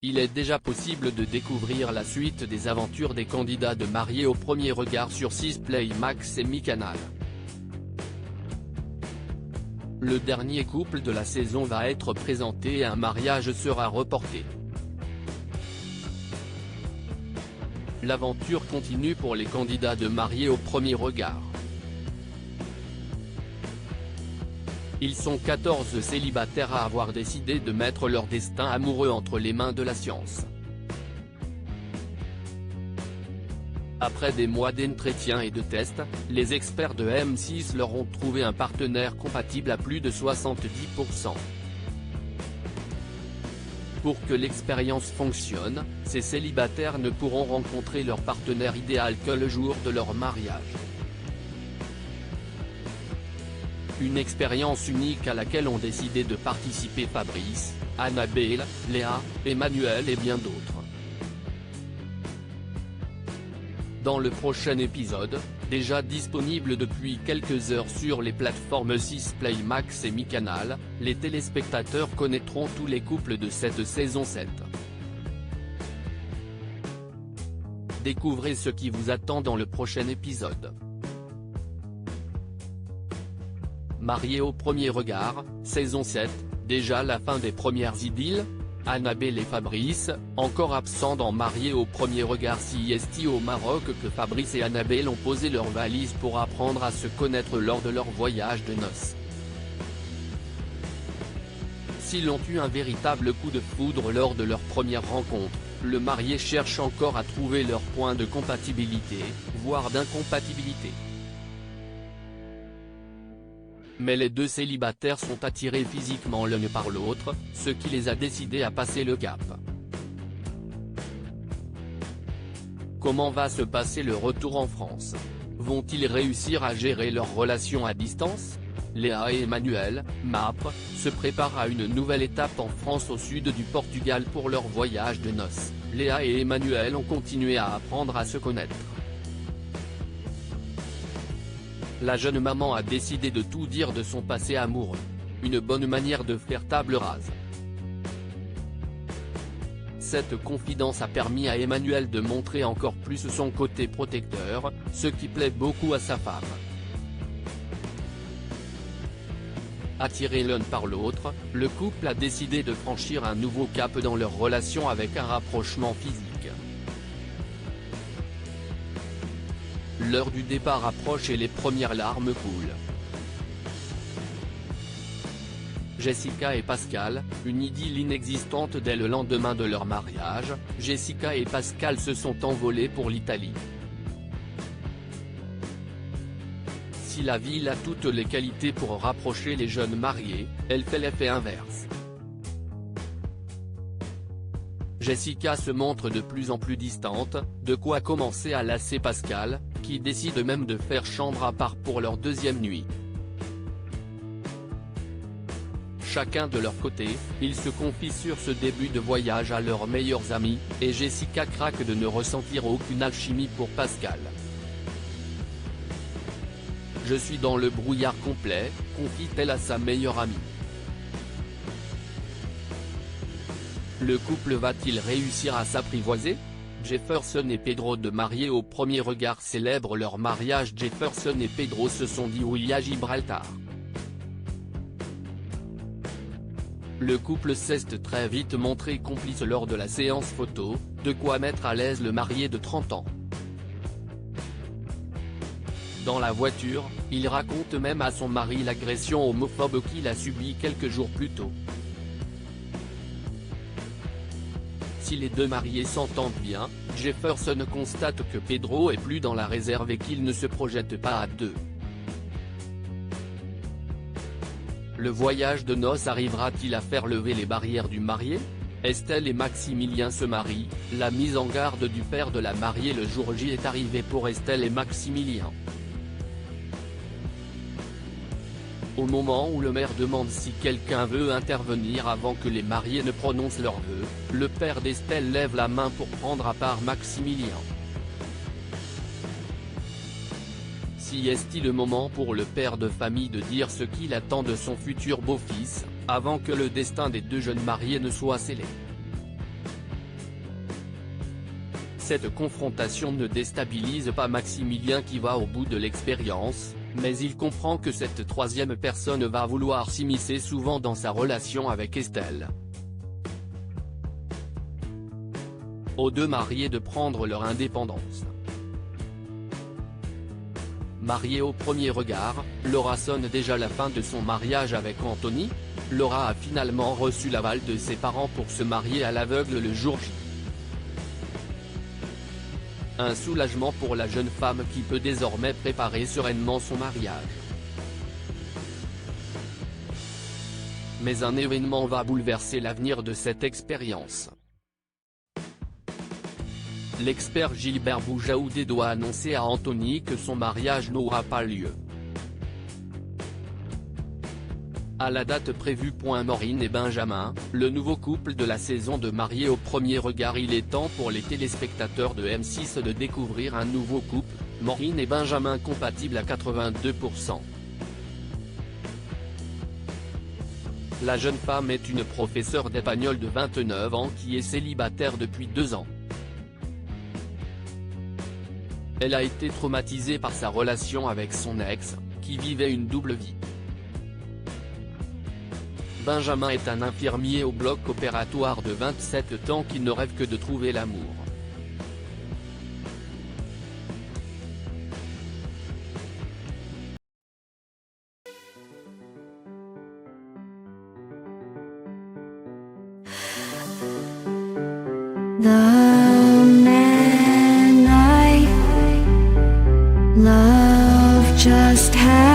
il est déjà possible de découvrir la suite des aventures des candidats de Mariés au premier regard sur 6 Play Max et Mi-Canal. Le dernier couple de la saison va être présenté et un mariage sera reporté. L'aventure continue pour les candidats de Mariés au premier regard. Ils sont 14 célibataires à avoir décidé de mettre leur destin amoureux entre les mains de la science. Après des mois d'entretiens et de tests, les experts de M6 leur ont trouvé un partenaire compatible à plus de 70%. Pour que l'expérience fonctionne, ces célibataires ne pourront rencontrer leur partenaire idéal que le jour de leur mariage. Une expérience unique à laquelle ont décidé de participer Fabrice, Annabelle, Léa, Emmanuel et bien d'autres. Dans le prochain épisode, déjà disponible depuis quelques heures sur les plateformes 6 Play Max et Mi-Canal, les téléspectateurs connaîtront tous les couples de cette saison 7. Découvrez ce qui vous attend dans le prochain épisode. Mariés au premier regard, saison 7, déjà la fin des premières idylles. Annabelle et Fabrice, encore absents dans Mariés au premier regard. C'est au Maroc que Fabrice et Annabelle ont posé leurs valises pour apprendre à se connaître lors de leur voyage de noces. S'ils ont eu un véritable coup de foudre lors de leur première rencontre, le marié cherche encore à trouver leur point de compatibilité, voire d'incompatibilité. Mais les deux célibataires sont attirés physiquement l'un par l'autre, ce qui les a décidés à passer le cap. Comment va se passer le retour en France? Vont-ils réussir à gérer leur relation à distance? Léa et Emmanuel, MAPRE, se préparent à une nouvelle étape en France au sud du Portugal pour leur voyage de noces. Léa et Emmanuel ont continué à apprendre à se connaître. La jeune maman a décidé de tout dire de son passé amoureux. Une bonne manière de faire table rase. Cette confidence a permis à Emmanuel de montrer encore plus son côté protecteur, ce qui plaît beaucoup à sa femme. Attirés l'un par l'autre, le couple a décidé de franchir un nouveau cap dans leur relation avec un rapprochement physique. L'heure du départ approche et les premières larmes coulent. Jessica et Pascal, une idylle inexistante dès le lendemain de leur mariage, Jessica et Pascal se sont envolés pour l'Italie. Si la ville a toutes les qualités pour rapprocher les jeunes mariés, elle fait l'effet inverse. Jessica se montre de plus en plus distante, de quoi commencer à lasser Pascal, qui décide même de faire chambre à part pour leur deuxième nuit. Chacun de leur côté, ils se confient sur ce début de voyage à leurs meilleurs amis, et Jessica craque de ne ressentir aucune alchimie pour Pascal. Je suis dans le brouillard complet, confie-t-elle à sa meilleure amie. Le couple va-t-il réussir à s'apprivoiser? Jefferson et Pedro de Mariés au premier regard célèbrent leur mariage. Jefferson et Pedro se sont dit oui à Gibraltar. Le couple s'est très vite montré complice lors de la séance photo, de quoi mettre à l'aise le marié de 30 ans. Dans la voiture, il raconte même à son mari l'agression homophobe qu'il a subie quelques jours plus tôt. Si les deux mariés s'entendent bien, Jefferson constate que Pedro est plus dans la réserve et qu'il ne se projette pas à deux. Le voyage de noces arrivera-t-il à faire lever les barrières du marié? Estelle et Maximilien se marient, la mise en garde du père de la mariée le jour J est arrivée pour Estelle et Maximilien. Au moment où le maire demande si quelqu'un veut intervenir avant que les mariés ne prononcent leurs vœux, le père d'Estelle lève la main pour prendre à part Maximilien. Si est-il le moment pour le père de famille de dire ce qu'il attend de son futur beau-fils, avant que le destin des deux jeunes mariés ne soit scellé? Cette confrontation ne déstabilise pas Maximilien qui va au bout de l'expérience, mais il comprend que cette troisième personne va vouloir s'immiscer souvent dans sa relation avec Estelle. Aux deux mariés de prendre leur indépendance. Mariée au premier regard, Laura sonne déjà la fin de son mariage avec Anthony. Laura a finalement reçu l'aval de ses parents pour se marier à l'aveugle le jour J. Un soulagement pour la jeune femme qui peut désormais préparer sereinement son mariage. Mais un événement va bouleverser l'avenir de cette expérience. L'expert Gilbert Boujaoudé doit annoncer à Anthony que son mariage n'aura pas lieu. À la date prévue. Maureen et Benjamin, le nouveau couple de la saison de Mariés au premier regard. Il est temps pour les téléspectateurs de M6 de découvrir un nouveau couple, Maureen et Benjamin compatibles à 82%. La jeune femme est une professeure d'espagnol de 29 ans qui est célibataire depuis 2 ans. Elle a été traumatisée par sa relation avec son ex, qui vivait une double vie. Benjamin est un infirmier au bloc opératoire de 27 ans qui ne rêve que de trouver l'amour. The man I love just had